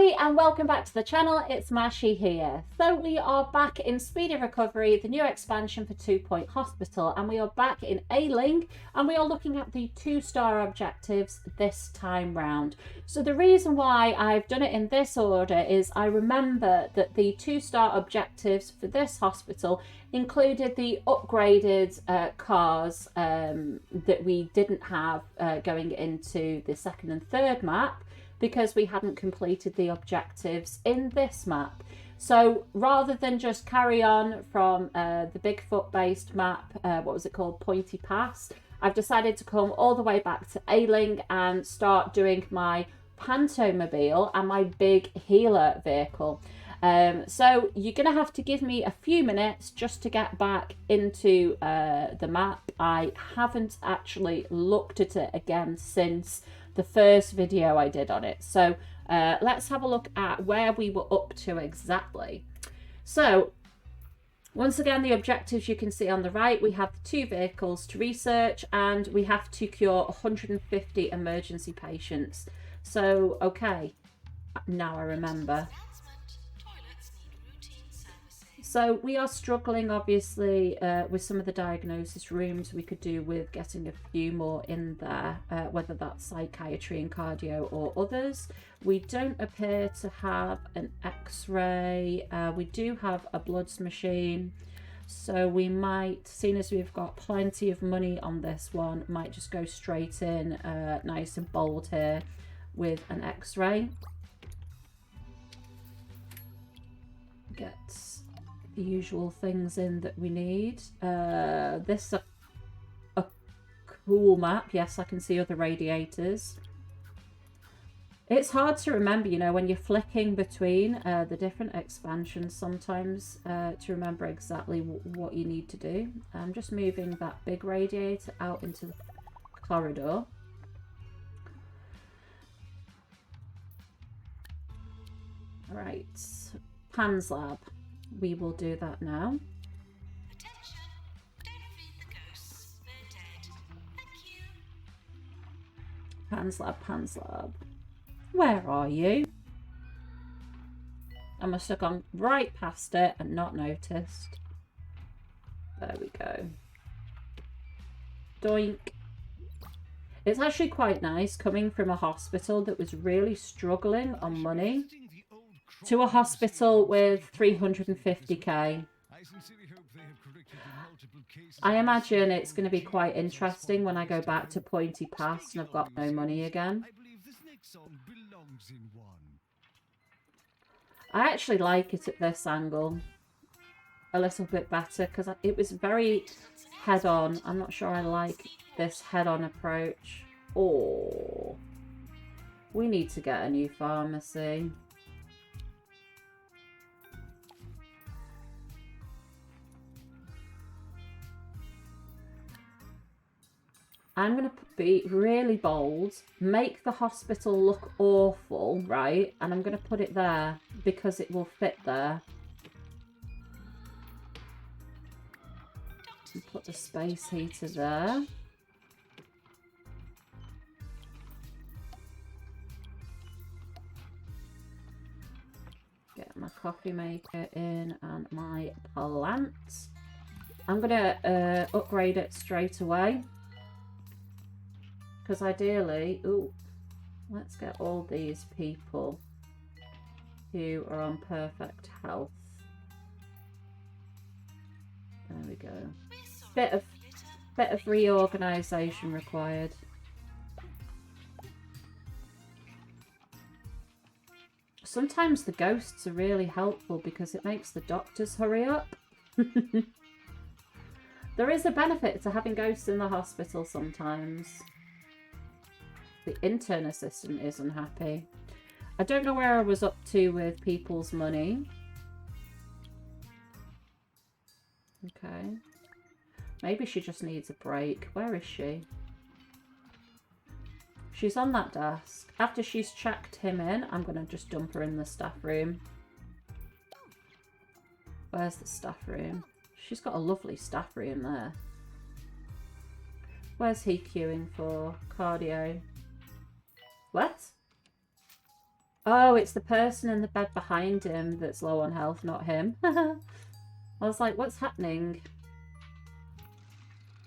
Hi and welcome back to the channel, it's Mashi here. So we are back in Speedy Recovery, the new expansion for 2 Point Hospital, and we are back in Ailing and we are looking at the 2-star objectives this time round. So the reason why I've done it in this order is I remember that the 2-star objectives for this hospital included the upgraded cars that we didn't have going into the second and third map, because we hadn't completed the objectives in this map. So rather than just carry on from the Bigfoot based map, what was it called, Pointy Pass, I've decided to come all the way back to Ailing and start doing my Pantomobile and my big healer vehicle. So you're gonna have to give me a few minutes just to get back into the map. I haven't actually looked at it again since the first video I did on it. So let's have a look at where we were up to exactly. So once again, the objectives you can see on the right, we have the 2 vehicles to research and we have to cure 150 emergency patients. So, okay, now I remember. So we are struggling, obviously, with some of the diagnosis rooms. We could do with getting a few more in there, whether that's psychiatry and cardio or others. We don't appear to have an X-ray. We do have a bloods machine. So we might, seeing as we've got plenty of money on this one, might just go straight in, nice and bold here with an X-ray. Get the usual things in that we need. This is a cool map. Yes, I can see other radiators. It's hard to remember, you know, when you're flicking between the different expansions sometimes, to remember exactly what you need to do. I'm just moving that big radiator out into the corridor. Right, Pan's lab. We will do that now. Attention, don't feed the ghosts, they're dead. Thank you. Pan's lab, Pan's lab. Where are you? I must have gone right past it and not noticed. There we go. Doink. It's actually quite nice coming from a hospital that was really struggling on money to a hospital with 350k. I imagine it's going to be quite interesting when I go back to Pointy Pass and I've got no money again. I actually like it at this angle a little bit better because it was very head-on. I'm not sure I like this head-on approach. Oh, we need to get a new pharmacy. I'm going to be really bold, make the hospital look awful, right? And I'm going to put it there because it will fit there. And put the space heater there. Get my coffee maker in and my plants. I'm going to upgrade it straight away. Because ideally, ooh, let's get all these people who are on perfect health. There we go. Bit of reorganisation required. Sometimes the ghosts are really helpful because it makes the doctors hurry up. There is a benefit to having ghosts in the hospital sometimes. The intern assistant is unhappy. I don't know where I was up to with people's money. Okay. Maybe she just needs a break. Where is she? She's on that desk. After she's checked him in, I'm going to just dump her in the staff room. Where's the staff room? She's got a lovely staff room there. Where's he queuing for? Cardio. What? Oh, it's the person in the bed behind him that's low on health, not him. I was like, what's happening?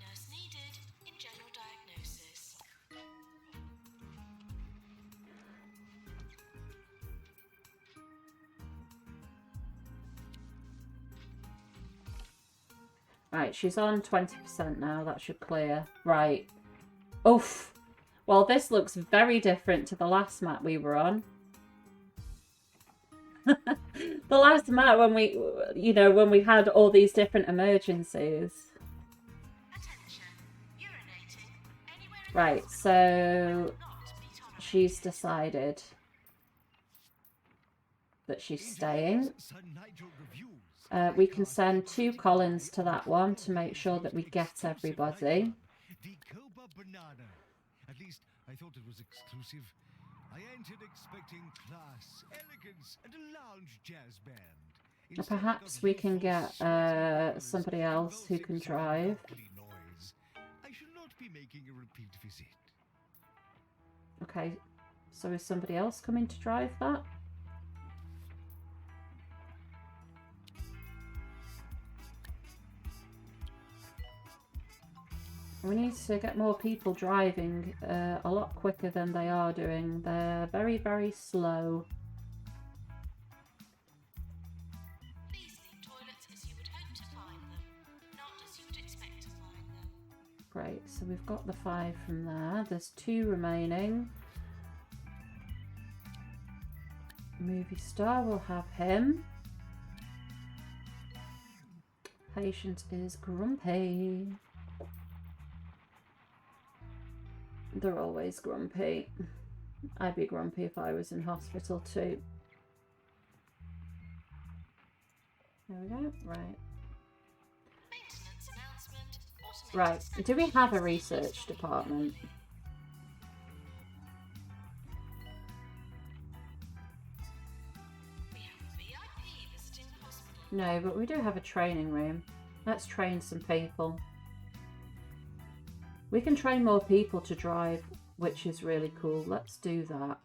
Nurse needed in general diagnosis. Right, she's on 20% now. That should clear. Right. Oof. Well, this looks very different to the last map we were on. The last map when we, when we had all these different emergencies. Attention. Urinating anywhere in Right, the so will not be tolerated. she's decided that she's staying. We can send 2 Collins to that one to make sure that we get everybody. The Copa Banana. At least I thought it was exclusive. I entered expecting class, elegance, and a lounge jazz band. Perhaps we can get somebody else who can drive. I should not be making a repeat visit. Okay, so is somebody else coming to drive that? We need to get more people driving a lot quicker than they are doing. They're very, very slow. Please leave toilets as you would hope to find them, not as you would expect to find them. Great, so we've got the 5 from there. There's 2 remaining. Movie star will have him. Patient is grumpy. They're always grumpy. I'd be grumpy if I was in hospital too. There we go. Right. Maintenance announcement. Automated Right. send Do we have a machines research department? We have a VIP visiting the hospital. No, but we do have a training room. Let's train some people. We can train more people to drive, which is really cool. Let's do that.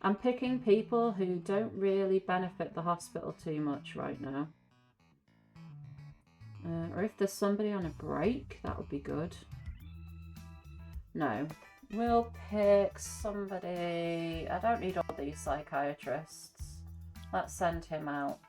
I'm picking people who don't really benefit the hospital too much right now. Or if there's somebody on a break, that would be good. No. We'll pick somebody... I don't need all these psychiatrists. Let's send him out.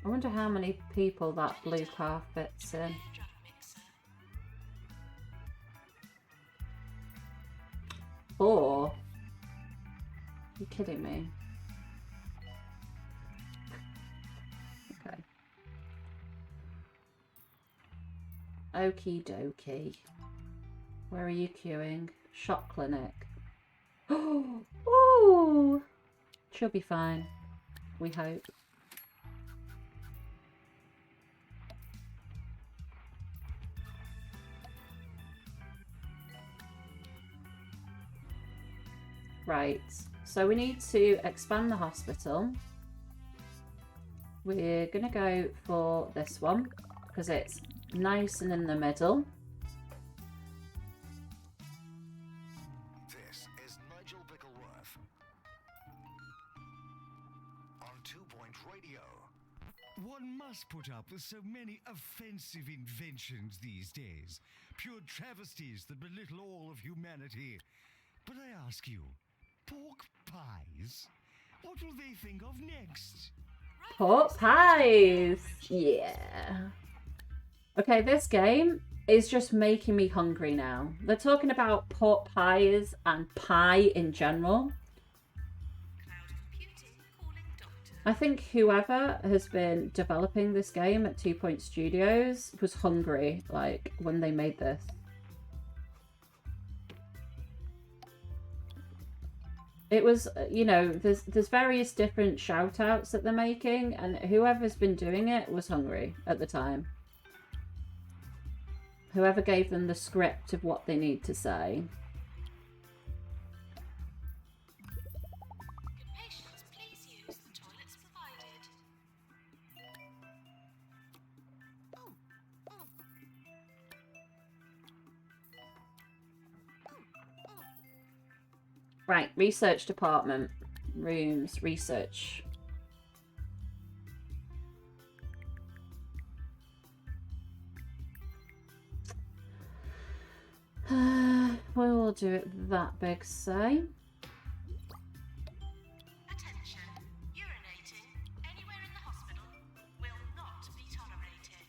I wonder how many people that blue car fits in. Air drum mixer. 4? You kidding me? Okay. Okie dokie. Where are you queuing? Shop clinic. Oh! She'll be fine. We hope. Right, so we need to expand the hospital. We're going to go for this one because it's nice and in the middle. This is Nigel Bickleworth on 2 Point Radio. One must put up with so many offensive inventions these days. Pure travesties that belittle all of humanity. But I ask you, pork pies? What will they think of next? Pork pies! Yeah. Okay, this game is just making me hungry now. They're talking about pork pies and pie in general. Cloud computing calling doctor. I think whoever has been developing this game at 2 Point Studios was hungry, like, when they made this. It was, there's various different shout outs that they're making, and whoever's been doing it was hungry at the time. Whoever gave them the script of what they need to say. Good patients, please use the toilets provided. Right, research department. Rooms, research. We will do it that big, say. Attention, urinating anywhere in the hospital will not be tolerated.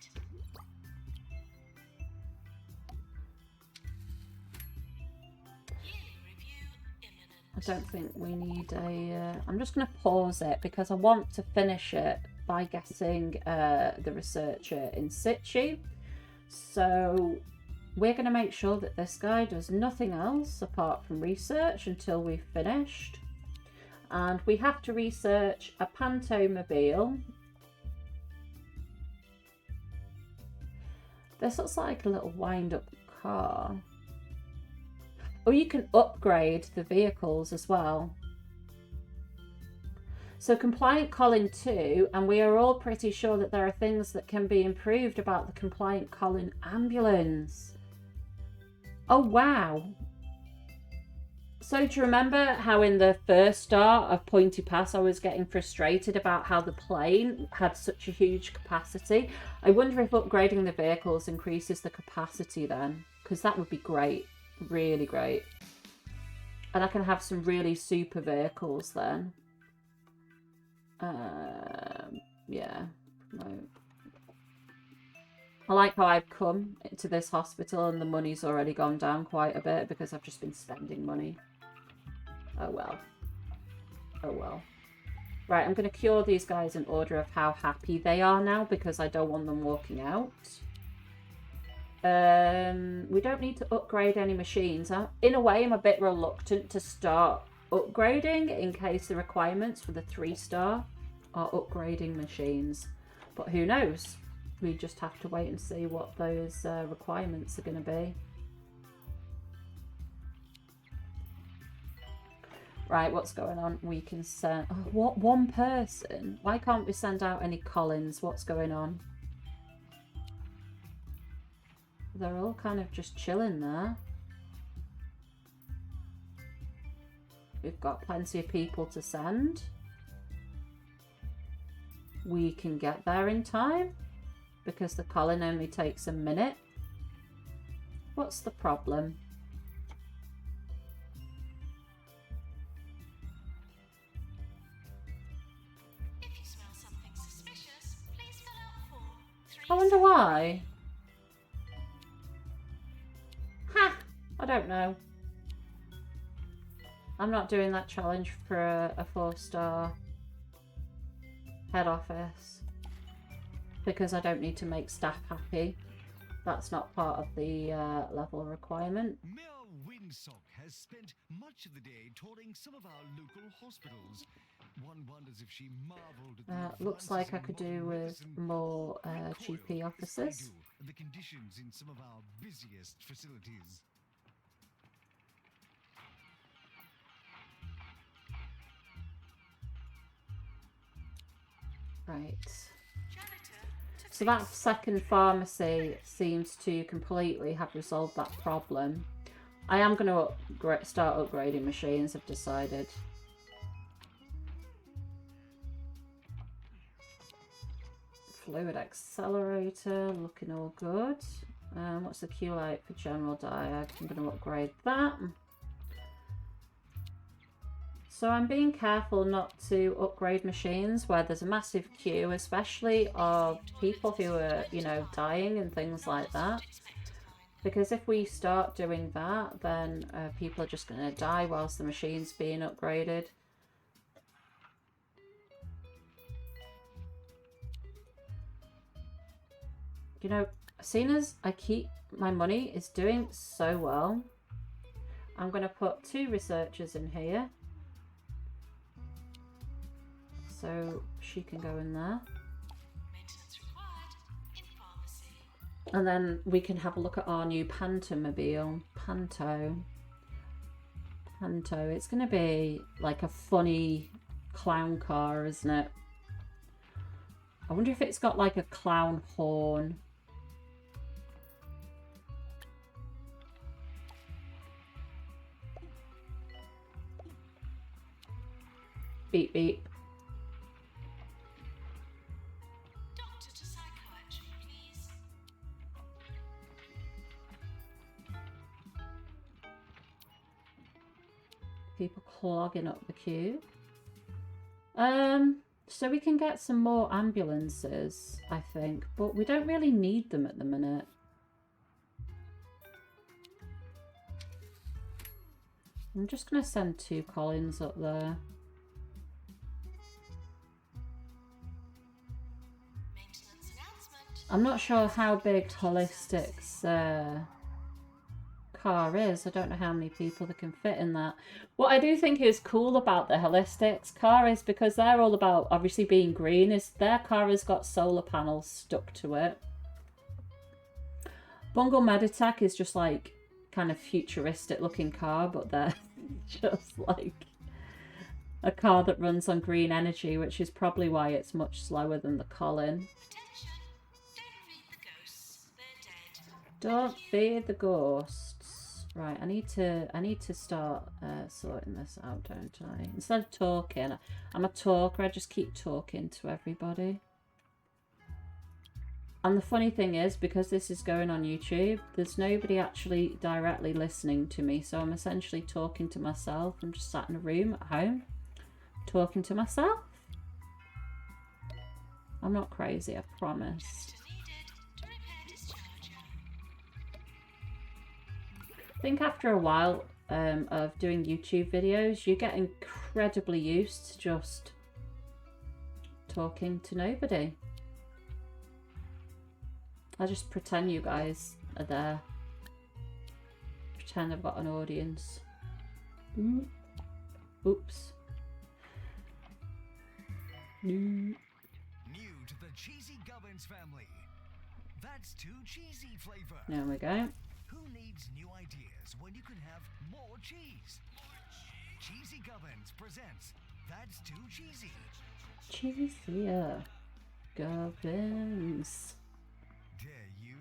Yearly review imminent. I don't think we need a... I'm just going to pause it because I want to finish it by getting the researcher in situ. So we're going to make sure that this guy does nothing else apart from research until we've finished. And we have to research a pantomobile. This looks like a little wind-up car. Or you can upgrade the vehicles as well. So compliant Colin 2, and we are all pretty sure that there are things that can be improved about the compliant Colin ambulance. Oh wow. So do you remember how in the first start of Pointy Pass I was getting frustrated about how the plane had such a huge capacity? I wonder if upgrading the vehicles increases the capacity then, because that would be great. Really great. And I can have some really super vehicles then. Yeah. Right. I like how I've come to this hospital and the money's already gone down quite a bit because I've just been spending money. Oh well. Oh well. Right, I'm going to cure these guys in order of how happy they are now because I don't want them walking out. We don't need to upgrade any machines. In a way, I'm a bit reluctant to start upgrading in case the requirements for the 3-star are upgrading machines. But who knows? We just have to wait and see what those requirements are going to be. Right, what's going on? We can send... Oh, what? One person? Why can't we send out any Collins? What's going on? They're all kind of just chilling there. We've got plenty of people to send. We can get there in time because the Colin only takes a minute. What's the problem? If you smell something suspicious, please fill out form 3. I wonder why. Ha! I don't know. I'm not doing that challenge for a 4-star head office because I don't need to make staff happy. That's not part of the level requirement. Mayor Windsock has spent much of the day touring some of our local hospitals. One wonders if she marveled at the Looks like I advances could in do modern with medicine more or recoil, GP as I officers. do, and the conditions in some of our busiest facilities. Right. Janitor to So that second pharmacy seems to completely have resolved that problem. I am going to start upgrading machines, I've decided. Fluid accelerator, looking all good. What's the Q light for general diag? I'm going to upgrade that. So I'm being careful not to upgrade machines where there's a massive queue, especially of people who are, you know, dying and things like that. Because if we start doing that, then people are just going to die whilst the machine's being upgraded. You know, seeing as my money is doing so well, I'm going to put 2 researchers in here. So she can go in there. maintenance required in pharmacy. And then we can have a look at our new Pantomobile. Panto. It's going to be like a funny clown car, isn't it? I wonder if it's got like a clown horn. Beep beep. Doctor to psychiatry, please. People clogging up the queue. So we can get some more ambulances, I think, but we don't really need them at the minute. I'm just going to send 2 Collins up there. Maintenance announcement. I'm not sure how big Holistic's car is. I don't know how many people that can fit in that. What I do think is cool about the Holistic's car is because they're all about obviously being green, is their car has got solar panels stuck to it. Bungle Meditech is just like kind of futuristic looking car, but they're just like a car that runs on green energy, which is probably why it's much slower than the Colin. Attention. Don't feed the ghosts. They're dead. Don't feed the ghosts. Right, I need to start sorting this out, don't I? Instead of talking, I'm a talker. I just keep talking to everybody. And the funny thing is, because this is going on YouTube, there's nobody actually directly listening to me. So I'm essentially talking to myself. I'm just sat in a room at home, talking to myself. I'm not crazy, I promise. Canister needed to repair discharger. I think after a while of doing YouTube videos, you get incredibly used to just talking to nobody. I just pretend you guys are there. Pretend I've got an audience. Oops. New to the cheesy gubbins family. That's too cheesy flavor. There we go. Who needs new ideas when you can have more cheese? Cheesy Gubbins presents That's Too Cheesy. Cheesier. Gubbins. Dare you?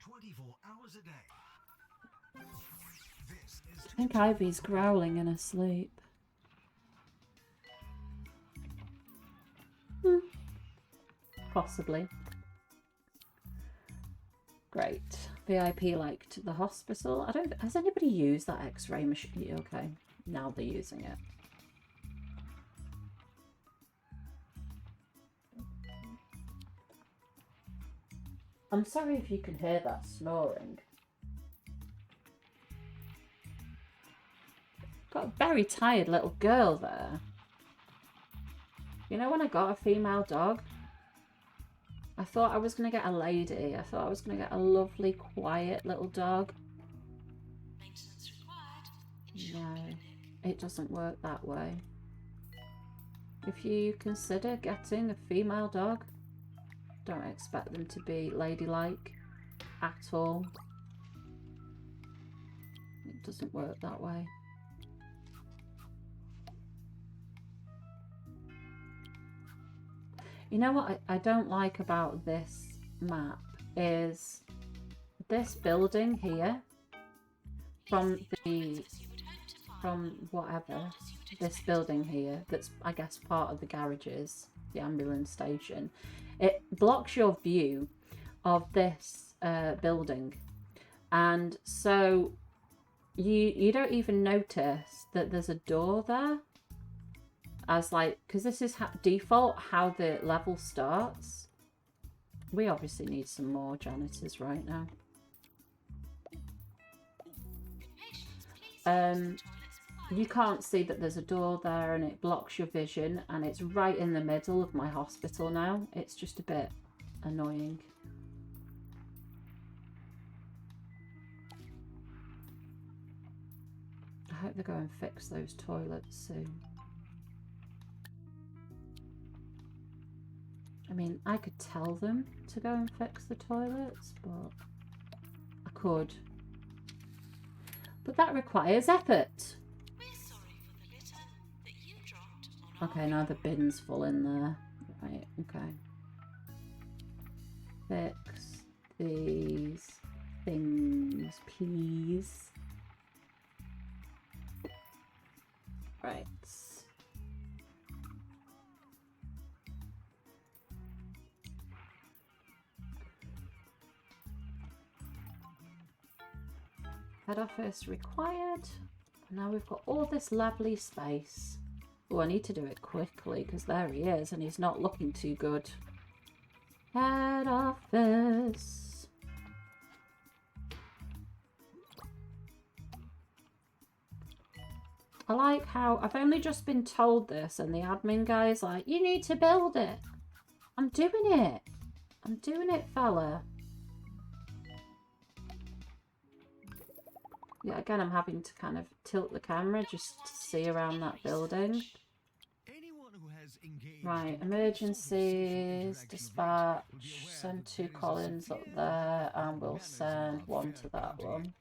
24 hours a day. This is I think Ivy's growling in her sleep. Possibly. Great. VIP liked the hospital. I don't. Has anybody used that X-ray machine? Okay, now they're using it. I'm sorry if you can hear that snoring. Got a very tired little girl there. You know, when I got a female dog, I thought I was going to get a lady. I thought I was going to get a lovely, quiet little dog. Maintenance required. No, it doesn't work that way. If you consider getting a female dog, don't expect them to be ladylike at all. It doesn't work that way. You know what I don't like about this map is this building here from whatever, this building here that's I guess part of the garages, the ambulance station. It blocks your view of this building, and so you don't even notice that there's a door there. As like, because this is default how the level starts. We obviously need some more janitors right now. You can't see that there's a door there, and it blocks your vision, and it's right in the middle of my hospital now. It's just a bit annoying. I hope they go and fix those toilets soon. I mean, I could tell them to go and fix the toilets, but I could. But that requires effort. We're sorry for the litter that you dropped on Okay, now the bin's full in there. Right, okay. Fix these things, please. Right. Head office required. Now we've got all this lovely space. Oh, I need to do it quickly because there he is and he's not looking too good. Head office. I like how I've only just been told this and the admin guy is like, you need to build it. I'm doing it. I'm doing it, fella. Yeah, again, I'm having to kind of tilt the camera just to see around that building. Right, emergencies, dispatch, send 2 Collins up there, and we'll send 1 to that one.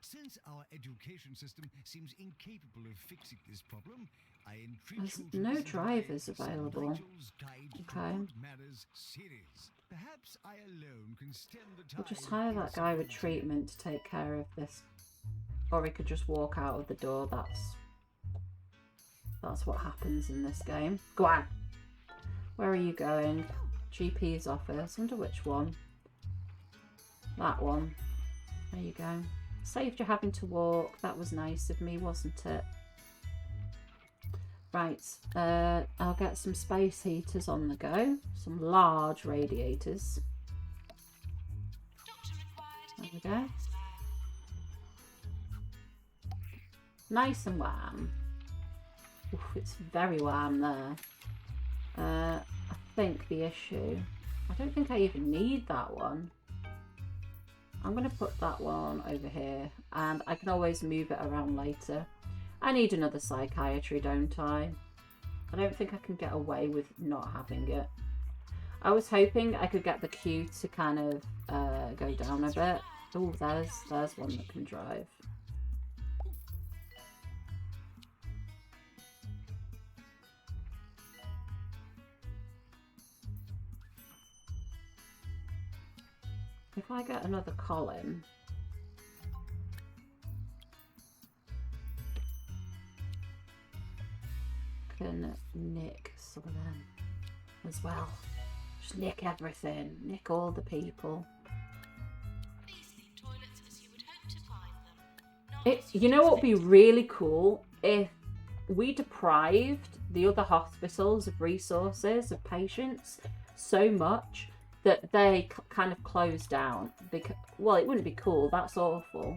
Since our education system seems incapable of fixing this problem, I There's no drivers available. Okay. Perhaps I alone can stem the We'll just hire that guy with treatment to take care of this. Or he could just walk out of the door. That's what happens in this game. Go on. Where are you going? GP's office. I wonder which one. That one. There you go. Saved you having to walk. That was nice of me, wasn't it? Right. I'll get some space heaters on the go. Some large radiators. There we go. Nice and warm. Oof, it's very warm there. I think the issue... I don't think I even need that one. I'm going to put that one over here. And I can always move it around later. I need another psychiatry, don't I? I don't think I can get away with not having it. I was hoping I could get the queue to kind of go down a bit. Oh, there's one that can drive. If I get another Colin, can nick some of them as well. Just nick everything, nick all the people. These need toilets as you would hope to find them. You know what would be really cool if we deprived the other hospitals of resources, of patients, so much that they kind of closed down. Because, well, it wouldn't be cool, that's awful.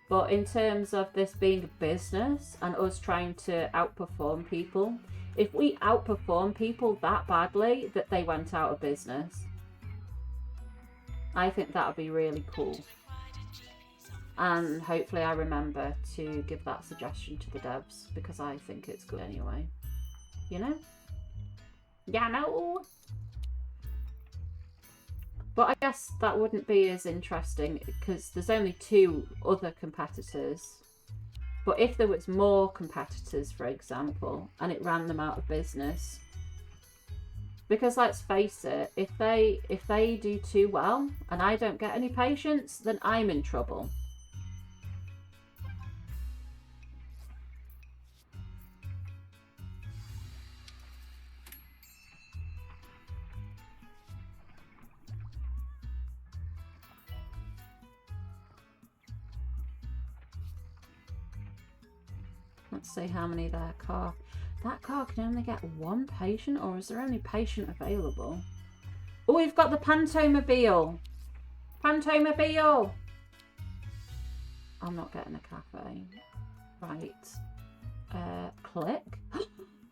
But in terms of this being a business and us trying to outperform people, if we outperform people that badly that they went out of business, I think that would be really cool. And hopefully I remember to give that suggestion to the devs, because I think it's good anyway. You know? Yeah, no. But I guess that wouldn't be as interesting because there's only 2 other competitors. But if there was more competitors, for example, and it ran them out of business, because let's face it, if they do too well and I don't get any patients, then I'm in trouble. Let's see how many that car can only get 1 patient, or is there only patient available? Oh, we've got the Pantomobile. Pantomobile. I'm not getting a cafe. Right. Click.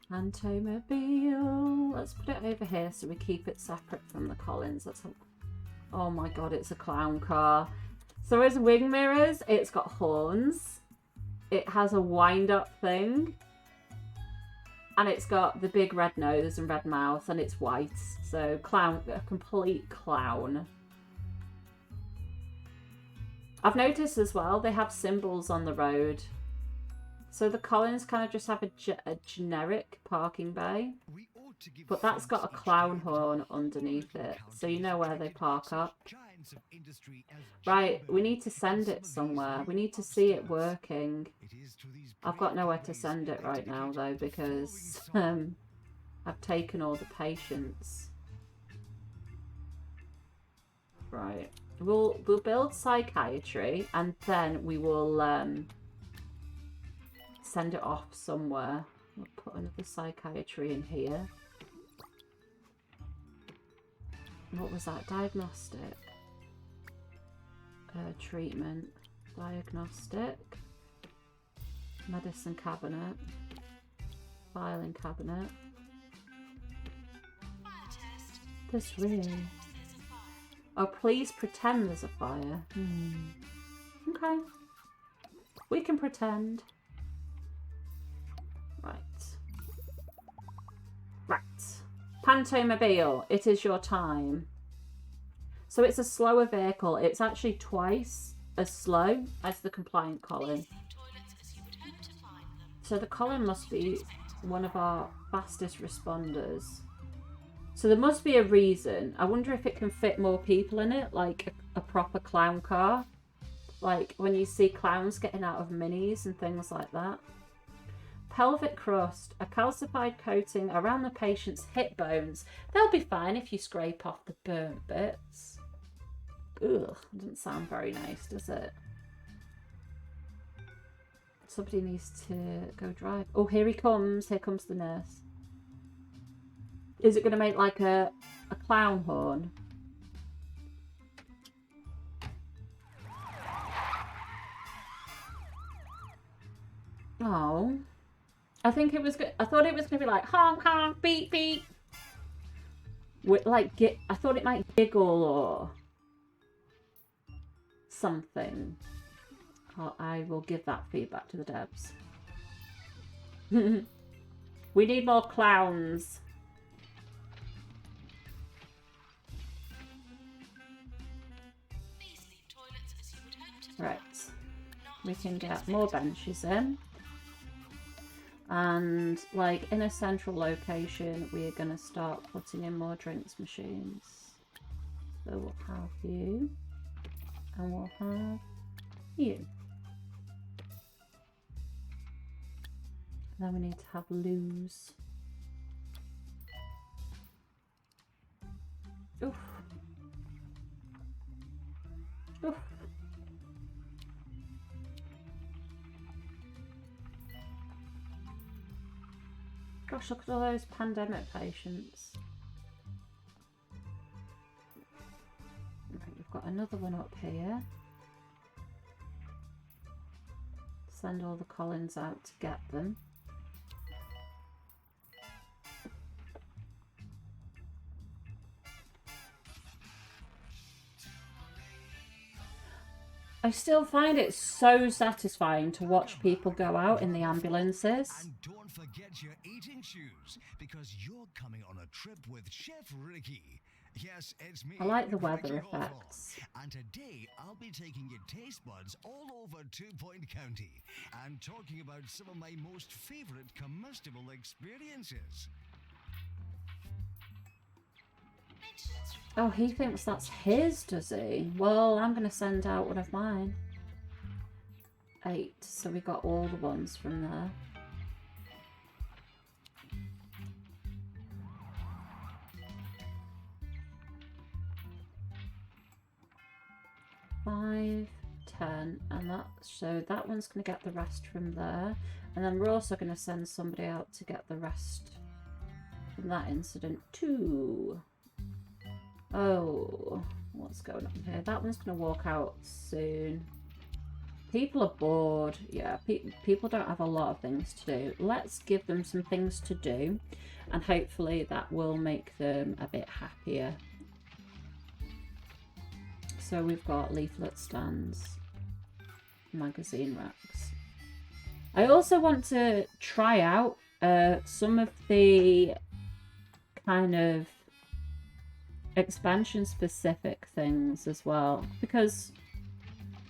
Pantomobile. Let's put it over here so we keep it separate from the Collins. Oh my god, it's a clown car. So it's wing mirrors. It's got horns. It has a wind-up thing. And it's got the big red nose and red mouth, and it's white. So clown, a complete clown. I've noticed as well, they have symbols on the road. So the Collins kind of just have a generic parking bay. But that's got a clown horn underneath it. So you know where they park up. Right, we need to send it somewhere. We need to see it working. I've got nowhere to send it right now though, because I've taken all the patients. Right. We'll build psychiatry, and then we will send it off somewhere. We'll put another psychiatry in here. What was that? Diagnostic. Treatment. Diagnostic. Medicine cabinet. Filing cabinet. This really... Oh, please pretend there's a fire. Okay. We can pretend. Right. Right. Pantomobile, it is your time. So it's a slower vehicle. It's actually twice as slow as the compliant Colin. So the Colin must be one of our fastest responders. So there must be a reason. I wonder if it can fit more people in it, like a proper clown car. Like when you see clowns getting out of minis and things like that. Pelvic crust, a calcified coating around the patient's hip bones. They'll be fine if you scrape off the burnt bits. Ugh, doesn't sound very nice, does it? Somebody needs to go drive. Oh, here he comes. Here comes the nurse. Is it going to make like a clown horn? Oh. I think it was good. I thought it was going to be like honk honk beep beep. With like I thought it might giggle or something. I will give that feedback to the devs. We need more clowns. Right. We can get more benches in. And like in a central location, we are going to start putting in more drinks machines. So we'll have you. And we'll have you. Then we need to have loos. Oof. Oof. Gosh, look at all those pandemic patients. Right, we've got another one up here. Send all the Collins out to get them. I still find it so satisfying to watch people go out in the ambulances. And don't forget your eating shoes, because you're coming on a trip with Chef Ricky. Yes, it's me. I like the weather Ricky Hawthorne. effects. And today I'll be taking your taste buds all over 2 Point County and talking about some of my most favorite combustible experiences. Oh, he thinks that's his, does he? Well, I'm going to send out one of mine. 8, so we got all the ones from there. Five, 10, and that one's going to get the rest from there. And then we're also going to send somebody out to get the rest from that incident too. Oh, what's going on here? That one's going to walk out soon. People are bored. Yeah, people don't have a lot of things to do. Let's give them some things to do, and hopefully that will make them a bit happier. So we've got leaflet stands, magazine racks. I also want to try out some of the kind of expansion specific things as well, because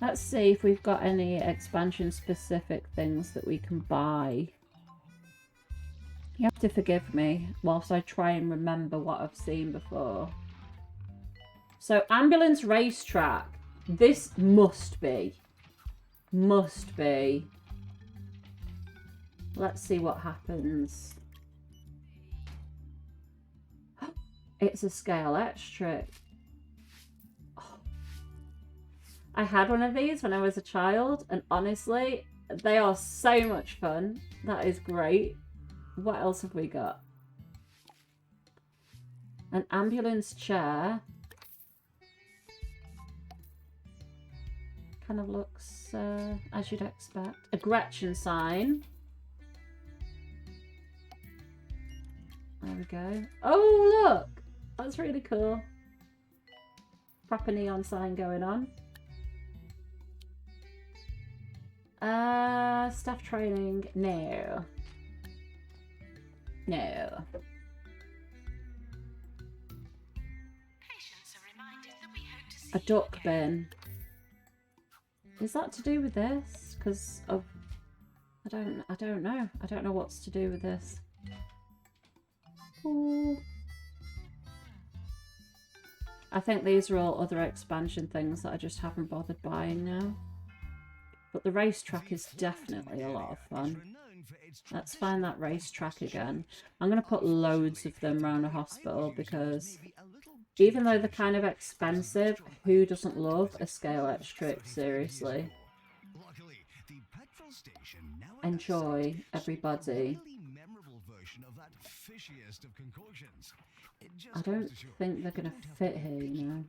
let's see if we've got any expansion specific things that we can buy. You have to forgive me whilst I try and remember what I've seen before. So ambulance racetrack, this must be. Let's see what happens. It's a scale electric. Oh. I had one of these when I was a child, and honestly, they are so much fun. That is great. What else have we got? An ambulance chair. Kind of looks as you'd expect. A Gretchen sign. There we go. Oh, look! That's really cool. Proper neon sign going on. Staff training. No. No. Patients are reminded that we hope to see A duck bin. Is that to do with this? Because of... I don't know. I don't know what's to do with this. Ooh. I think these are all other expansion things that I just haven't bothered buying now. But the racetrack is definitely a lot of fun. Let's find that racetrack again. I'm going to put loads of them around a hospital because even though they're kind of expensive, who doesn't love a scale electric? Seriously. Enjoy, everybody. I don't think they're going to fit here, you know.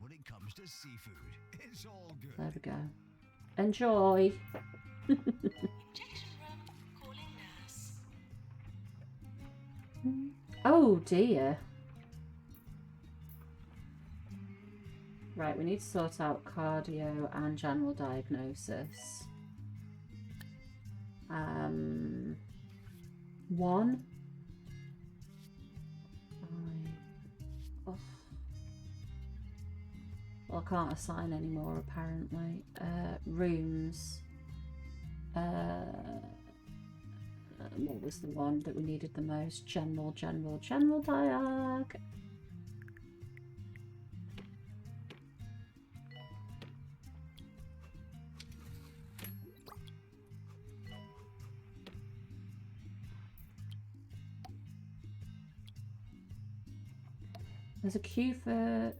There we go. Enjoy. injection room calling nurse. Oh dear. Right, we need to sort out cardio and general diagnosis. One. Oh. Well, I can't assign anymore apparently. Rooms. What was the one that we needed the most? General diag. There's a queue for...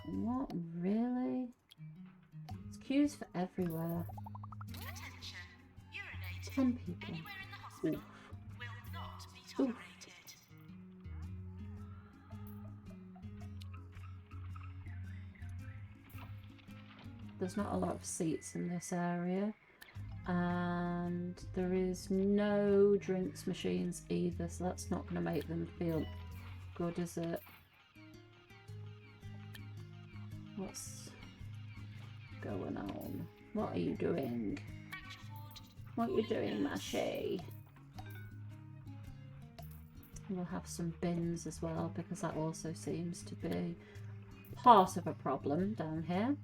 What? Really? There's queues for everywhere. Attention. Urinating 10 people. anywhere in the hospital Oof. will not be tolerated. There's not a lot of seats in this area. And there is no drinks machines either, so that's not going to make them feel good, is it? What's going on? What are you doing? What are you doing, Mashi? We'll have some bins as well, because that also seems to be part of a problem down here.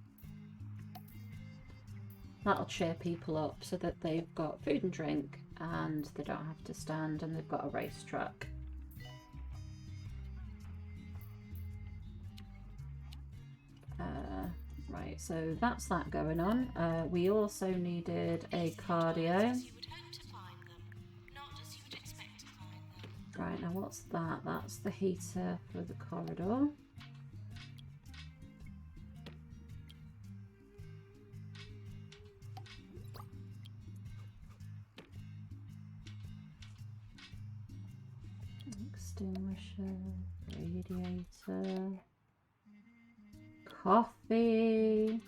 That'll cheer people up so that they've got food and drink and they don't have to stand, and they've got a racetrack. Right, so that's that going on. We also needed a cardio. As you would hope to find them, not as you would expect to find them. Right, now what's that? That's the heater for the corridor. Extinguisher, radiator, coffee.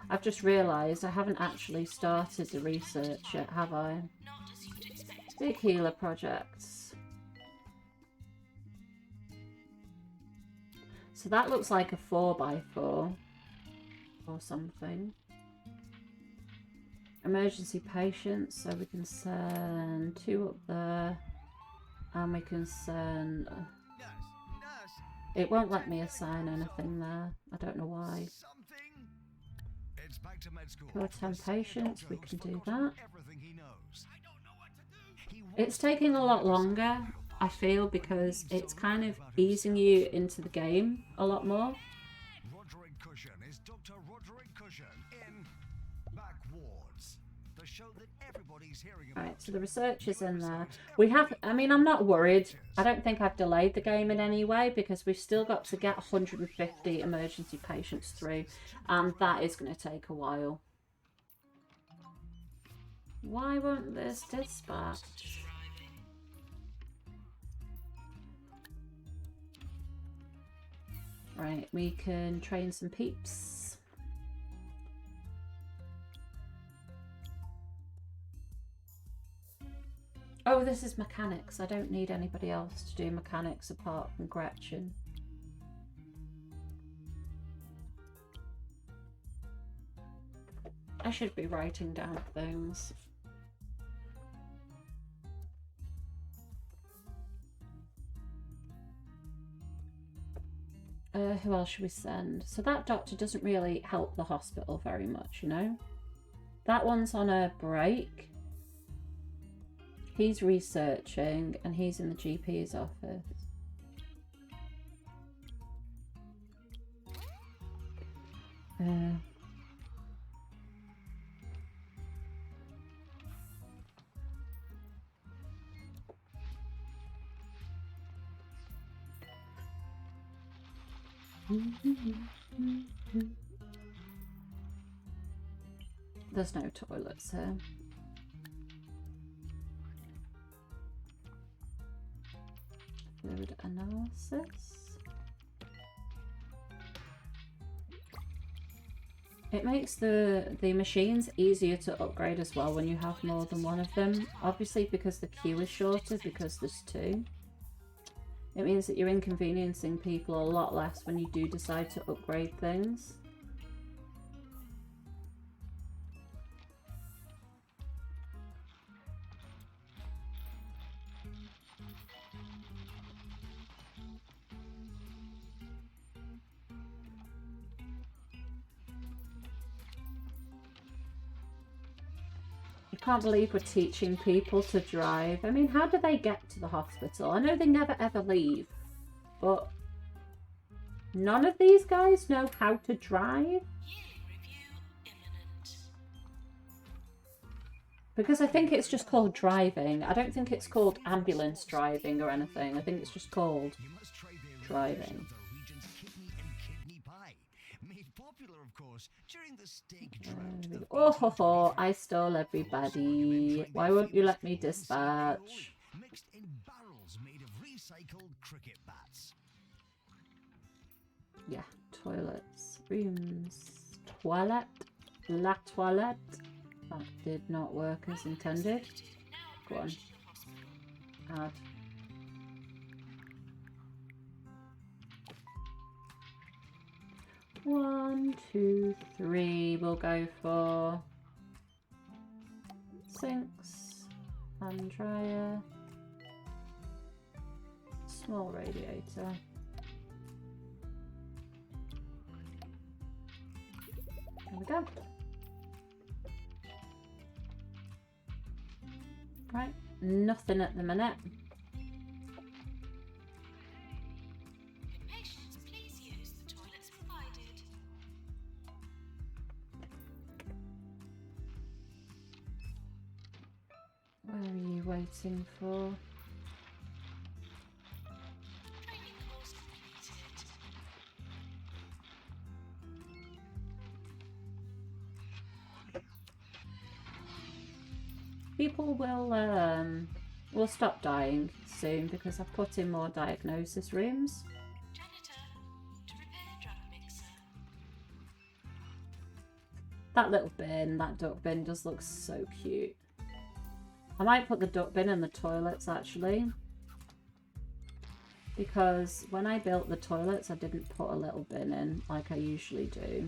I've just realised I haven't actually started the research yet, have I? Not as you would expect. Big healer projects. So that looks like a 4x4 or something. Emergency patients, so we can send 2 up there, and we can send... It won't let me assign anything there. I don't know why. Go 10 patients, we can do that. It's taking a lot longer, I feel, because it's kind of easing you into the game a lot more. Right, so the research is in there. We have, I mean, I'm not worried. I don't think I've delayed the game in any way because we've still got to get 150 emergency patients through, and that is going to take a while. Why won't this dispatch? Right, we can train some peeps. Oh, this is mechanics. I don't need anybody else to do mechanics apart from Gretchen. I should be writing down things. Who else should we send? So that doctor doesn't really help the hospital very much, you know? That one's on a break. He's researching and he's in the GP's office. There's no toilets here. Fluid analysis. It makes the machines easier to upgrade as well when you have more than one of them. Obviously because the queue is shorter because there's 2. It means that you're inconveniencing people a lot less when you do decide to upgrade things. I can't believe we're teaching people to drive. I mean, how do they get to the hospital? I know they never ever leave, but none of these guys know how to drive? Because I think it's just called driving. I don't think it's called ambulance driving or anything. I think it's just called driving. Oh ho ho, I stole everybody. Why won't you let me dispatch? Mixed in barrels made of recycled cricket bats. Yeah, toilets, rooms, toilet, la toilette. That did not work as intended. Go on. Add. One, 2, 3. We'll go for sinks, hand dryer, small radiator. There we go. Right, nothing at the minute. Where are you waiting for? People will stop dying soon because I've put in more diagnosis rooms. That little bin, that duck bin does look so cute. I might put the duck bin in the toilets actually, because when I built the toilets I didn't put a little bin in like I usually do.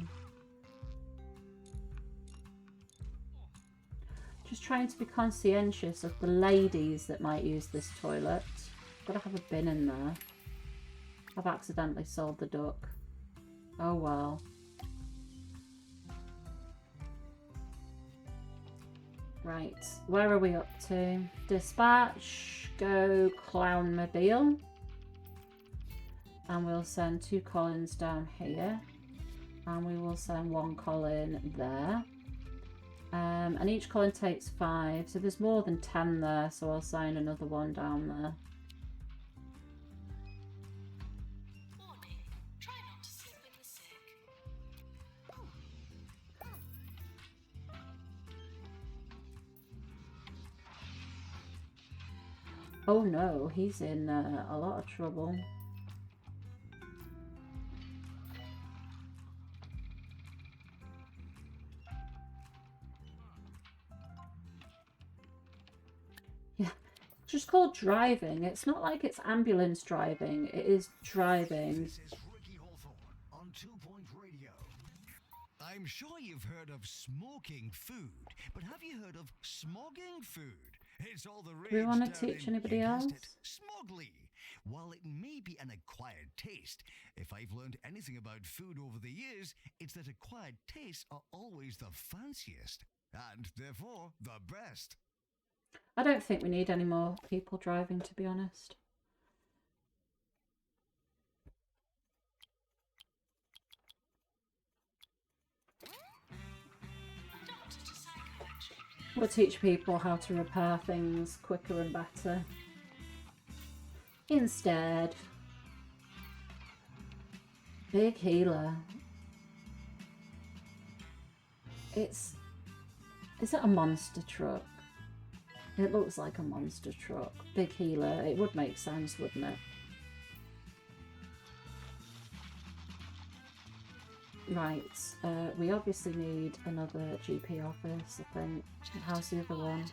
Just trying to be conscientious of the ladies that might use this toilet. Gotta have a bin in there. I've accidentally sold the duck. Oh well. Right, where are we up to? Dispatch, go Clownmobile. And we'll send 2 Collins down here. And we will send 1 Colin there. And each Colin takes 5. So there's more than 10 there, so I'll sign another one down there. Warning, try not to slip in the sick. Oh no, he's in a lot of trouble. Yeah, it's just called driving. It's not like it's ambulance driving. It is driving. This is Ricky Hawthorne on 2 Point Radio. I'm sure you've heard of smoking food, but have you heard of smogging food? It's all the rage. Do we want down to teach in, anybody you else? guessed it, smuggly. While it may be an acquired taste, if I've learned anything about food over the years, it's that acquired tastes are always the fanciest, and therefore the best. I don't think we need any more people driving, to be honest. Doctor to psycho action, please. We'll teach people how to repair things quicker and better. Instead, big healer. Is it a monster truck? It looks like a monster truck. Big healer. It would make sense, wouldn't it? Right. We obviously need another GP office, I think. How's the other one?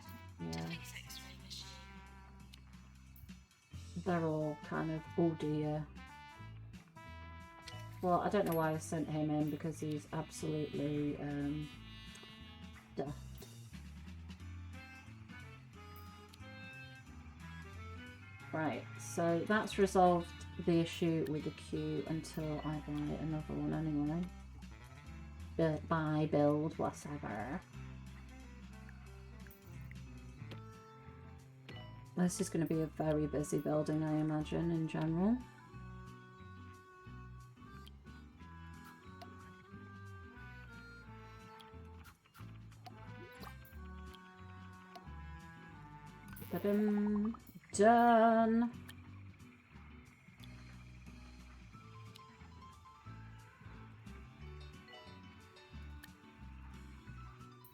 Yeah. Please X-ray machine. They're all kind of, oh dear. Well, I don't know why I sent him in, because he's absolutely daft. Right, so that's resolved the issue with the queue until I buy another one anyway. Buy, build, whatever. This is going to be a very busy building, I imagine, in general. Ba-dum. Done.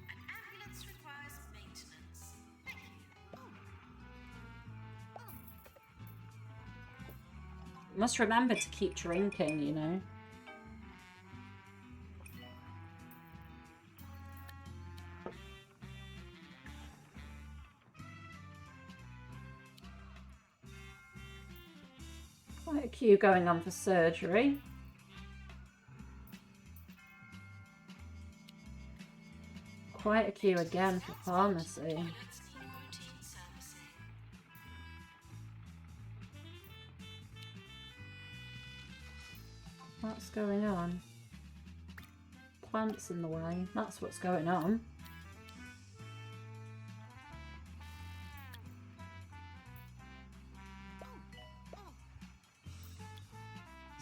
An ambulance requires maintenance. Thank you. Must remember to keep drinking, you know. Quite a queue going on for surgery. Quite a queue again for pharmacy. Toilets need routine servicing. What's going on? Plants in the way. That's what's going on.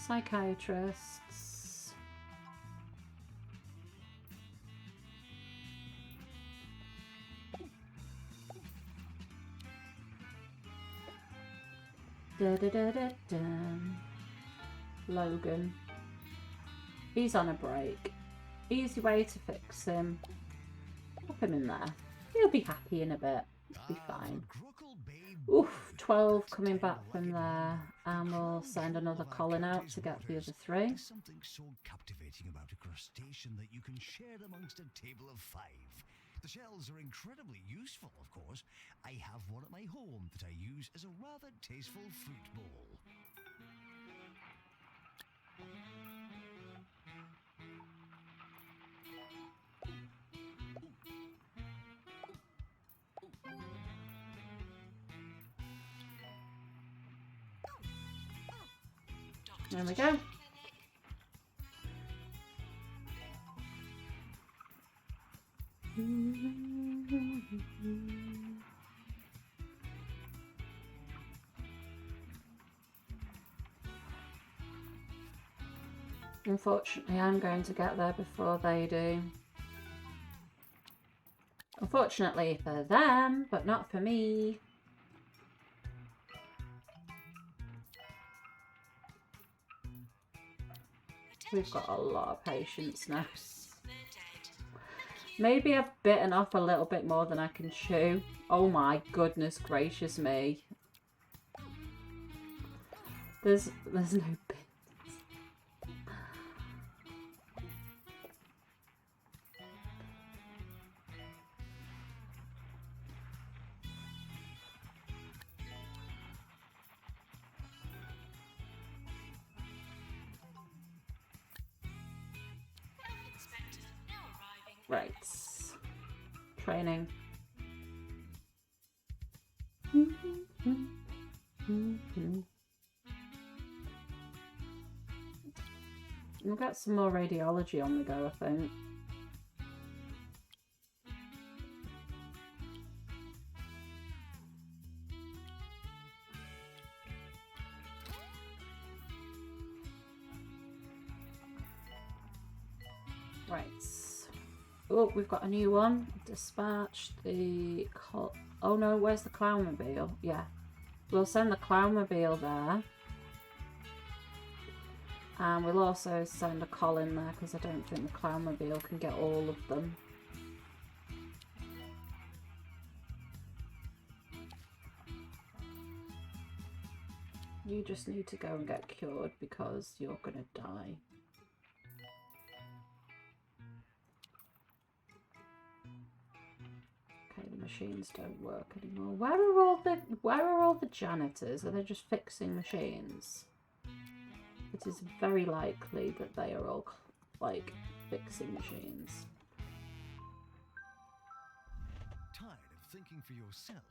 Psychiatrists. Da da da da da. Logan. He's on a break. Easy way to fix him. Pop him in there. He'll be happy in a bit. He'll be fine. Oof, 12 coming back from there, and we'll send another Colin out to get the other 3. There's something so captivating about a crustacean that you can share amongst a table of 5. The shells are incredibly useful, of course. I have one at my home that I use as a rather tasteful fruit bowl. There we go. Unfortunately, I'm going to get there before they do. Unfortunately for them, but not for me. We've got a lot of patience now. Maybe I've bitten off a little bit more than I can chew. Oh my goodness gracious me. There's no bit. Right. Training. We'll get some more radiology on the go, I think. Right. Oh, we've got a new one. Dispatch the... Oh no, where's the clownmobile? Yeah. We'll send the clownmobile there. And we'll also send a call in there because I don't think the clownmobile can get all of them. You just need to go and get cured because you're gonna die. Okay, the machines don't work anymore. Where are all the janitors? Are they just fixing machines? It is very likely that they are all like fixing machines. Tired of thinking for yourself?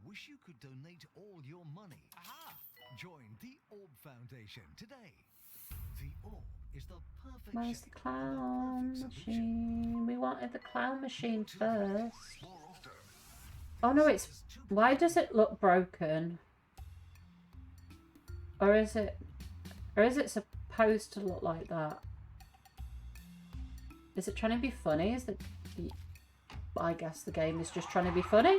Wish you could donate all your money. Aha! Join the Orb Foundation today. The Orb is the perfect Where's the shape for clown the perfect solution. machine? We wanted the clown machine first. Oh no, it's... Why does it look broken? Or is it supposed to look like that? Is it trying to be funny? Is it... I guess the game is just trying to be funny.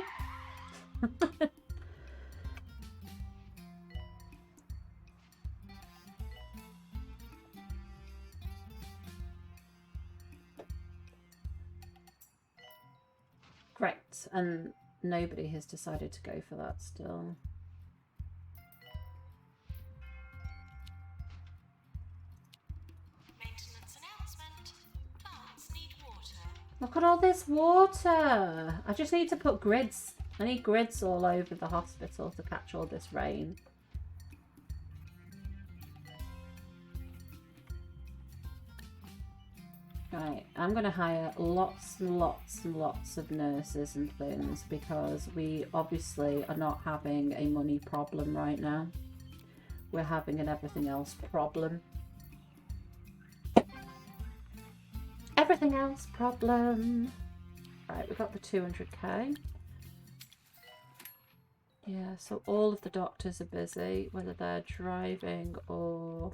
Great, and nobody has decided to go for that still. Maintenance announcement. Plants need water. Look at all this water! I just need to put grids. I need grids all over the hospital to catch all this rain. Right, I'm going to hire lots and lots and lots of nurses and things because we obviously are not having a money problem right now. We're having an everything else problem. Everything else problem. Right, we got the 200k. Yeah, so all of the doctors are busy, whether they're driving or,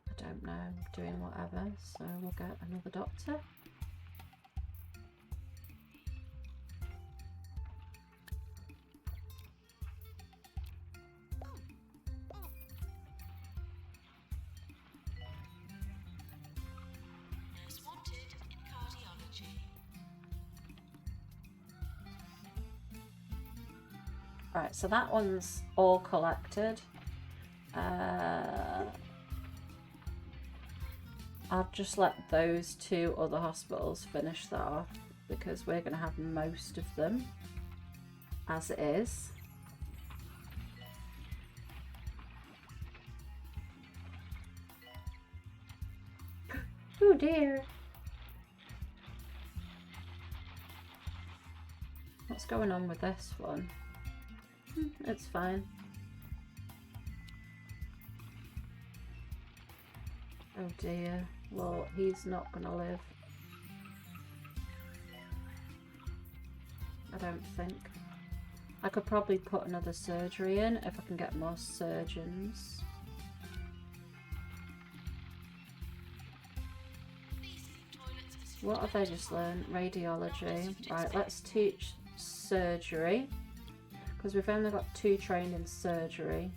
I don't know, doing whatever. So we'll get another doctor. Nurse wanted in cardiology. Right, so that one's all collected. I'll just let those two other hospitals finish that off because we're going to have most of them as it is. Oh dear. What's going on with this one? It's fine. Oh dear. Well, he's not gonna live. I don't think. I could probably put another surgery in if I can get more surgeons. What have they just learned? Radiology. Right, let's teach surgery. Because we've only got 2 trained in surgery.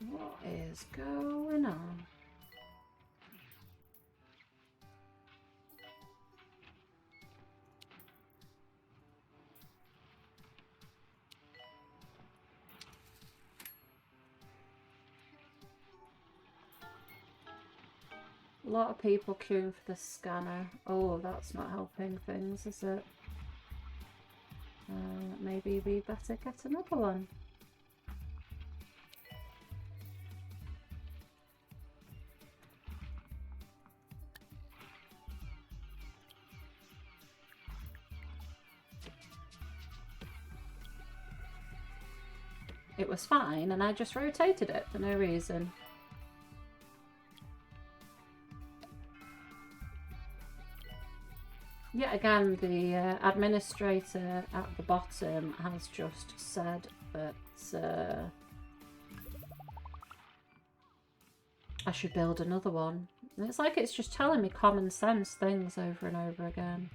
What is going on? A lot of people queuing for the scanner. Oh, that's not helping things, is it? Maybe we better get another one. It was fine and I just rotated it for no reason. Yet again, the administrator at the bottom has just said that I should build another one. And it's like it's just telling me common sense things over and over again.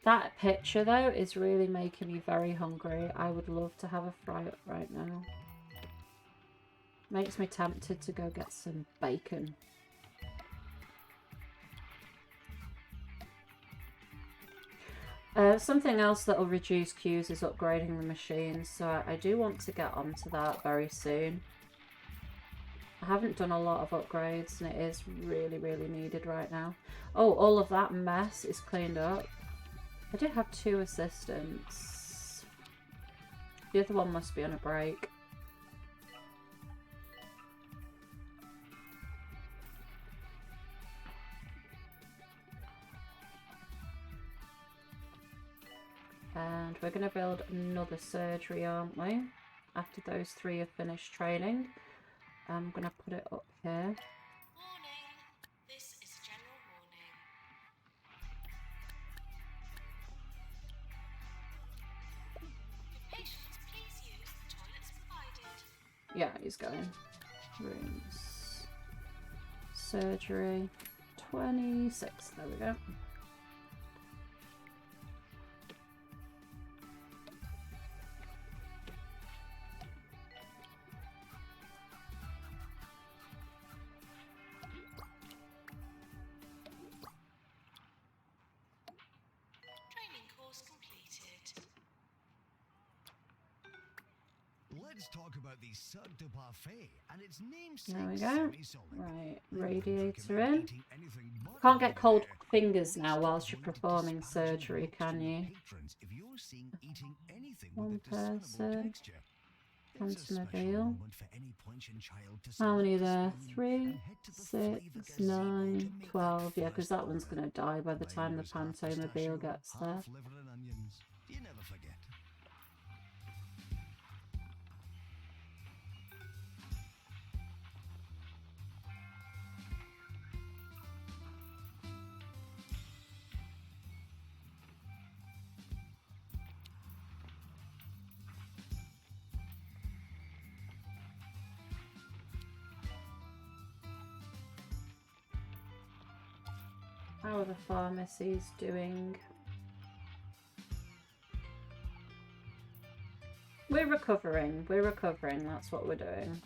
That picture, though, is really making me very hungry. I would love to have a fry-up right now. Makes me tempted to go get some bacon. Something else that will reduce queues is upgrading the machines, so I do want to get onto that very soon. I haven't done a lot of upgrades, and it is really, really needed right now. Oh, all of that mess is cleaned up. I did have 2 assistants. The other one must be on a break. And we're going to build another surgery, aren't we? After those 3 have finished training. I'm going to put it up here. Warning. This is a general warning. Patients, please use the toilets provided. Yeah, he's going. Rooms. Surgery. 26. There we go. Let's talk about the Cirque du Parfait and its There we namesake go. semi-solid. Right, I would radiator recommend in. eating anything but Can't get cold there. fingers This now is whilst you're going to performing discourage surgery, looks can from you? patrons if you're seen eating anything One with a discernible person. texture. It's a special Pantomobile. moment for any Pointian child to How many select a there? spoon 3, and head to the 6, flavour gazebo 9, to make 12. that Yeah, because first that one's order. going to die by the time the Flavors half Pantomobile pistachio, gets there. half liver and onions. You never forget. How are the pharmacies doing? We're recovering, that's what we're doing.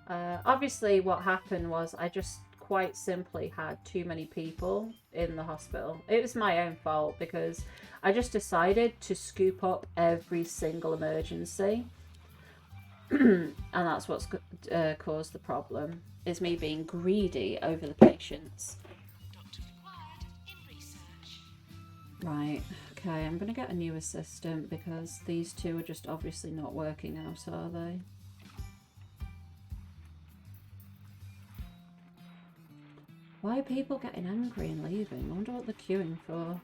Obviously what happened was I just quite simply had too many people in the hospital. It was my own fault because I just decided to scoop up every single emergency. And that's what's caused the problem, is me being greedy over the patients. Doctor required in research. Right, okay, I'm gonna get a new assistant because these two are just obviously not working out, are they? Why are people getting angry and leaving? I wonder what they're queuing for.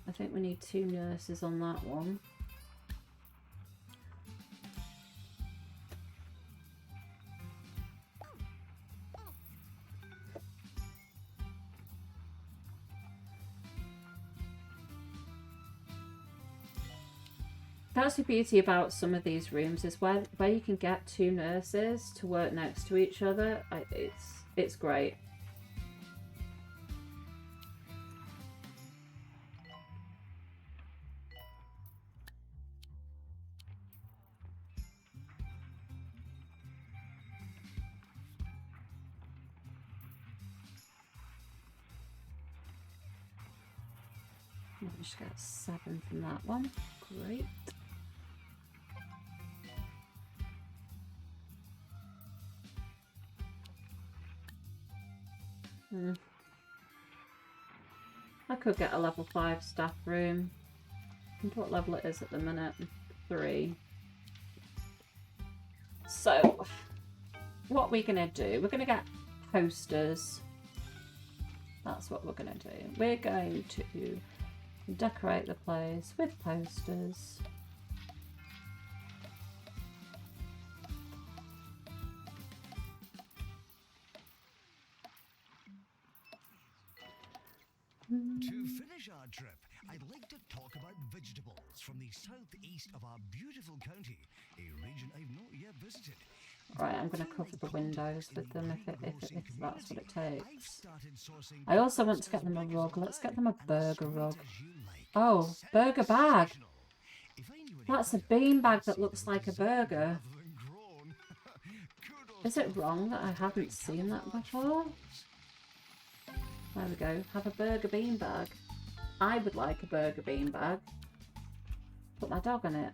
I think we need 2 nurses on that one. That's the beauty about some of these rooms, is where you can get 2 nurses to work next to each other. It's great. I'll just get 7 from that one. Great. I could get a level 5 staff room. I wonder what level it is at the minute. 3. So, what we're going to do, we're going to get posters. That's what we're going to do. We're going to decorate the place with posters. To finish our trip, I'd like to talk about vegetables from the southeast of our beautiful county, a region I've not yet visited. Right, I'm going to cover the windows with them if that's what it takes. I also want to get them a rug. Let's get them a burger rug. Oh, burger bag. That's a bean bag that looks like a burger. Is it wrong that I haven't seen that before? There we go. Have a burger bean bag. I would like a burger bean bag. Put my dog on it.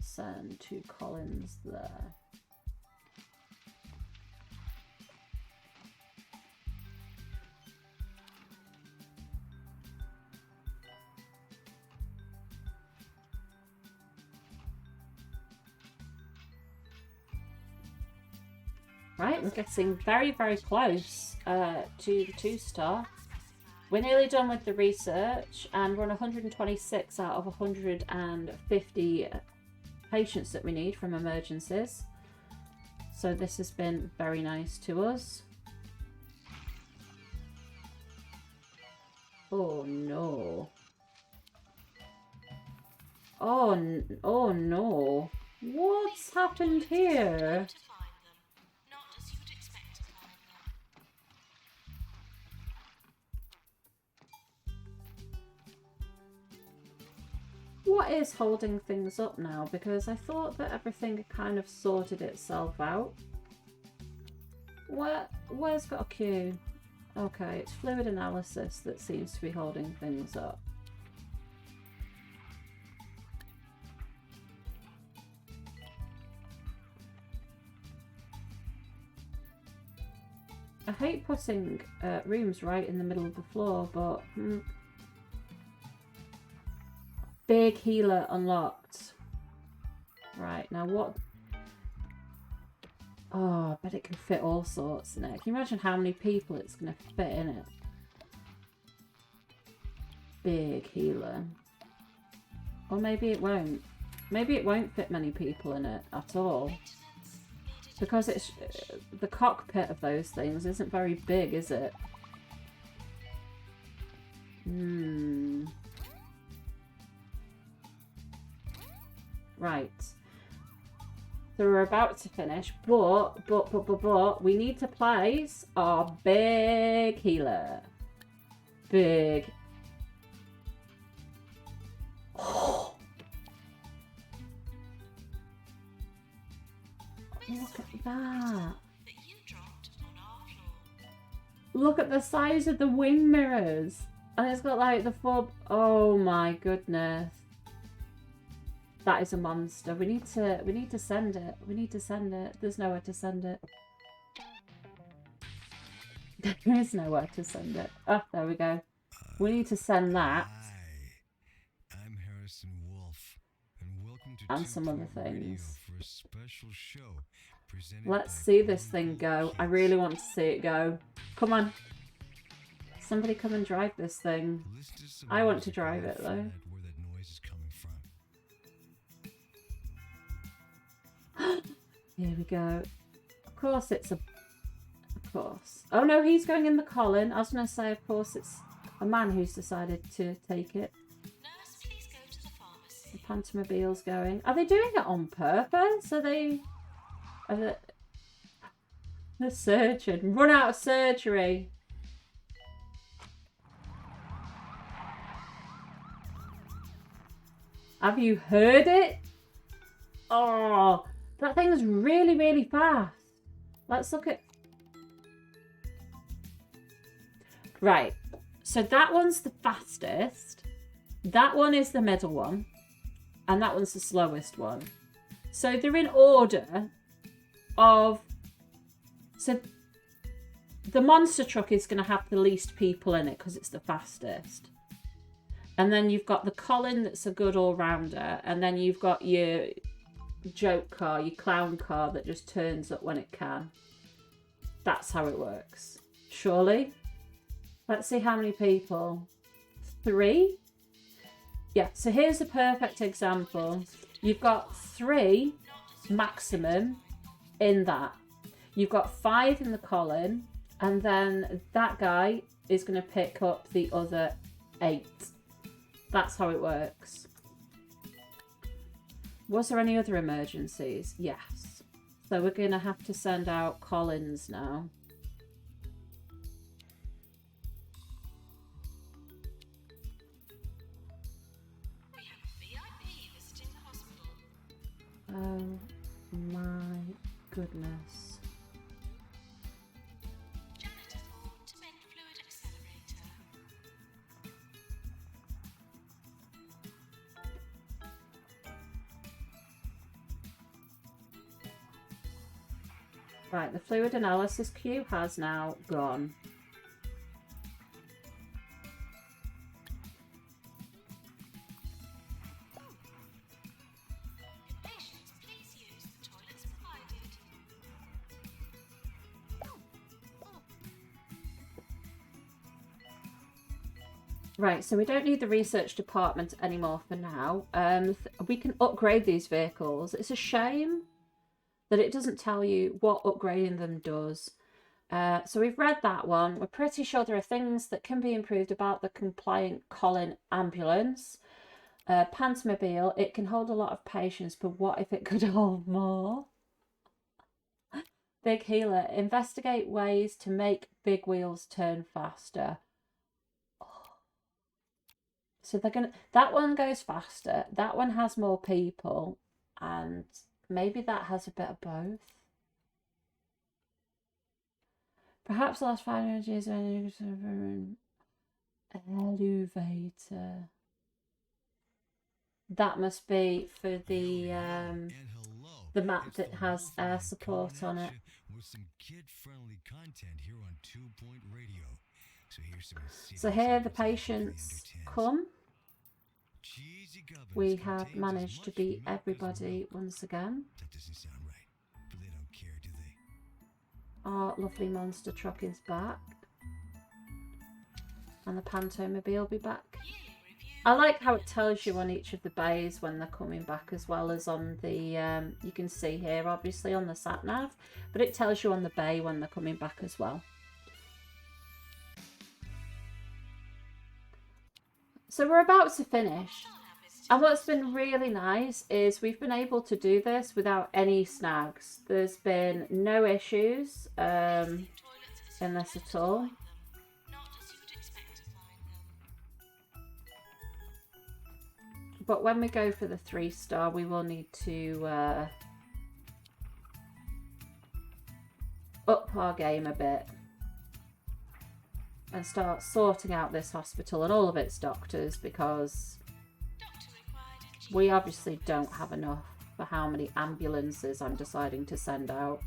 Send 2 Collins there. Right, we're getting very, very close to the 2-star. We're nearly done with the research, and we're on 126 out of 150 patients that we need from emergencies. So this has been very nice to us. Oh no. Oh no. What's happened here? What is holding things up now? Because I thought that everything had kind of sorted itself out. Where's got a queue? Okay, it's fluid analysis that seems to be holding things up. I hate putting rooms right in the middle of the floor, but... Big healer unlocked. Right, now what... Oh, I bet it can fit all sorts in it. Can you imagine how many people it's going to fit in it? Big healer. Or maybe it won't. Maybe it won't fit many people in it at all. Because it's... the cockpit of those things isn't very big, is it? Right. So we're about to finish, but we need to place our big healer. Big. Look at that. that you dropped on our floor. Look at the size of the wing mirrors. And it's got like the four... Oh my goodness. That is a monster. We need to send it. We need to send it. There's nowhere to send it. There is nowhere to send it. Oh, there we go. We need to send that. Hi, I'm Harrison Wolf, and welcome to And some other 2 Point Radio things. for a special show presented Let's by see this Ailing thing go. I Kids. really want to see it go. Come on. Somebody come and drive this thing. Listen to some I want to music drive while I it, though. find out where that noise is coming from. Here we go. Of course it's a... Of course. Oh no, he's going in the Colin. I was going to say, of course, it's a man who's decided to take it. Nurse, please go to the pharmacy. The pantomobile's going. Are they doing it on purpose? Are they... The surgeon. Run out of surgery. Have you heard it? Oh, that thing's really, really fast. Let's look at... Right. So that one's the fastest. That one is the middle one. And that one's the slowest one. So they're in order of... So the monster truck is going to have the least people in it because it's the fastest. And then you've got the Colin that's a good all-rounder. And then you've got your joke car, your clown car that just turns up when it can. That's how it works. Surely? Let's see how many people. 3? Yeah, so here's a perfect example. You've got 3 maximum in that. You've got 5 in the Colin. And then that guy is going to pick up the other 8. That's how it works. Was there any other emergencies? Yes. So we're going to have to send out Collins now. We have a VIP visiting the hospital. Oh my goodness. Janitor 4 to vent fluid accelerator. Right, the fluid analysis queue has now gone. Patients, please use the toilets provided. Right, so we don't need the research department anymore for now. We can upgrade these vehicles. It's a shame that it doesn't tell you what upgrading them does. So we've read that one. We're pretty sure there are things that can be improved about the compliant Colin ambulance. Pantomobile, it can hold a lot of patients, but what if it could hold more? Big Healer, investigate ways to make big wheels turn faster. So they're gonna, that one goes faster, that one has more people, and maybe that has a bit of both. Perhaps the last 500 years of an elevator. That must be for the map that has air support on it. With some kid-friendly content here on 2 Point Radio. So here's some So here the patients come. We have managed to beat everybody once again. That doesn't sound right, but they don't care, do they? Our lovely monster truck is back. And the pantomobile will be back. I like how it tells you on each of the bays when they're coming back, as well as on the, you can see here obviously on the sat nav, but it tells you on the bay when they're coming back as well. So we're about to finish. And what's been really nice is we've been able to do this without any snags. There's been no issues in this at all. Not as you would expect to find them. But when we go for the 3-star, we will need to up our game a bit and start sorting out this hospital and all of its doctors, because we obviously don't have enough for how many ambulances I'm deciding to send out.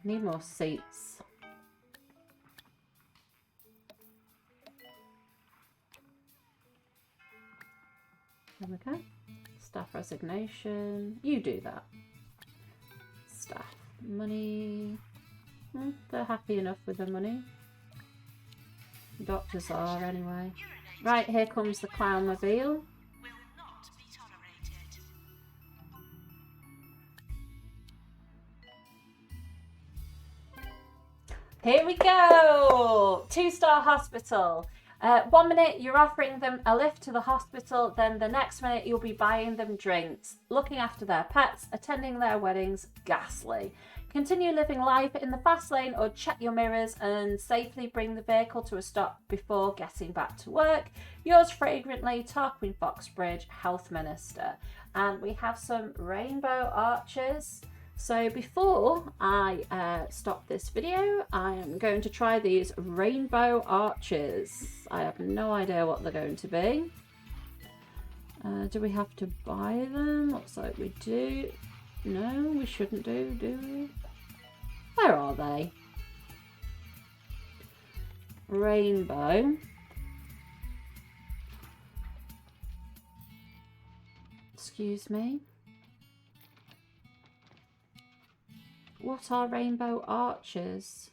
Need more seats. There we go. Staff resignation. You do that. Staff money. They're happy enough with the money. Doctors are anyway. Right, here comes the clownmobile. Here we go! 2-star hospital. 1 minute you're offering them a lift to the hospital, then the next minute you'll be buying them drinks, looking after their pets, attending their weddings. Ghastly. Continue living life in the fast lane or check your mirrors and safely bring the vehicle to a stop before getting back to work. Yours fragrantly, Tarquin Foxbridge, Health Minister. And we have some rainbow arches. So before I stop this video, I am going to try these rainbow arches. I have no idea what they're going to be. Do we have to buy them? Looks like we do. No, we shouldn't do we? Where are they? Rainbow. Excuse me. What are rainbow arches?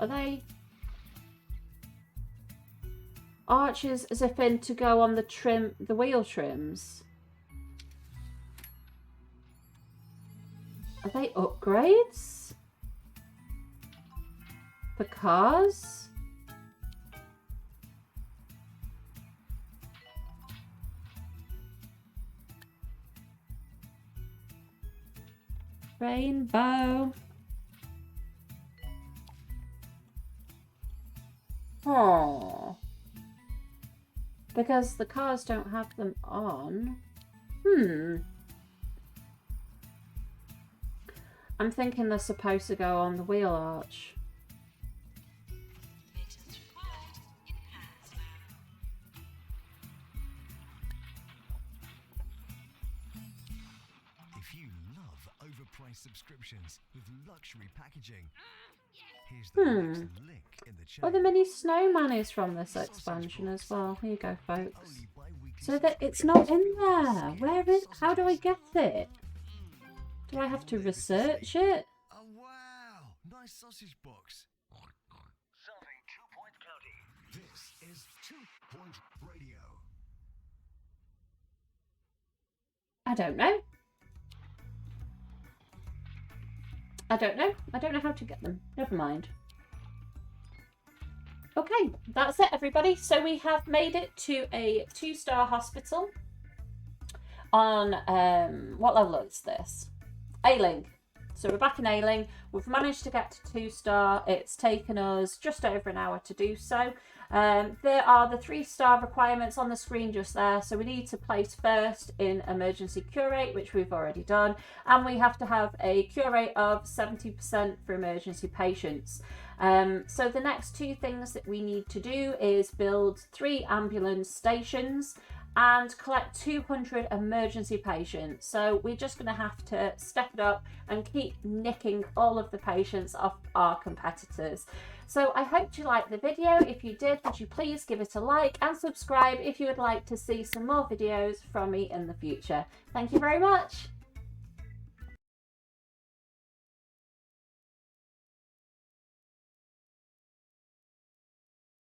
Are they arches as if in to go on the wheel trims? Are they upgrades for cars? Rainbow. Oh. Because the cars don't have them on. I'm thinking they're supposed to go on the wheel arch. If you love overpriced subscriptions with luxury packaging, here's the next link in the chat. Oh, the mini snowman is from this expansion as well. Here you go, folks. So that it's not in there. Where is? How do I get it? Do I have to research it? Oh wow! Nice sausage box. Serving 2 Point County. This is 2 Point Radio. I don't know. I don't know. I don't know how to get them. Never mind. Okay, that's it, everybody. So we have made it to a 2-star hospital on, what level is this? Ailing. So we're back in Ailing. We've managed to get to 2-star. It's taken us just over an hour to do so. There are the 3-star requirements on the screen just there. So we need to place first in emergency cure rate, which we've already done. And we have to have a cure rate of 70% for emergency patients. So the next 2 things that we need to do is build 3 ambulance stations and collect 200 emergency patients. So we're just going to have to step it up and keep nicking all of the patients off our competitors. So I hope you liked the video. If you did, would you please give it a like and subscribe if you would like to see some more videos from me in the future. Thank you very much.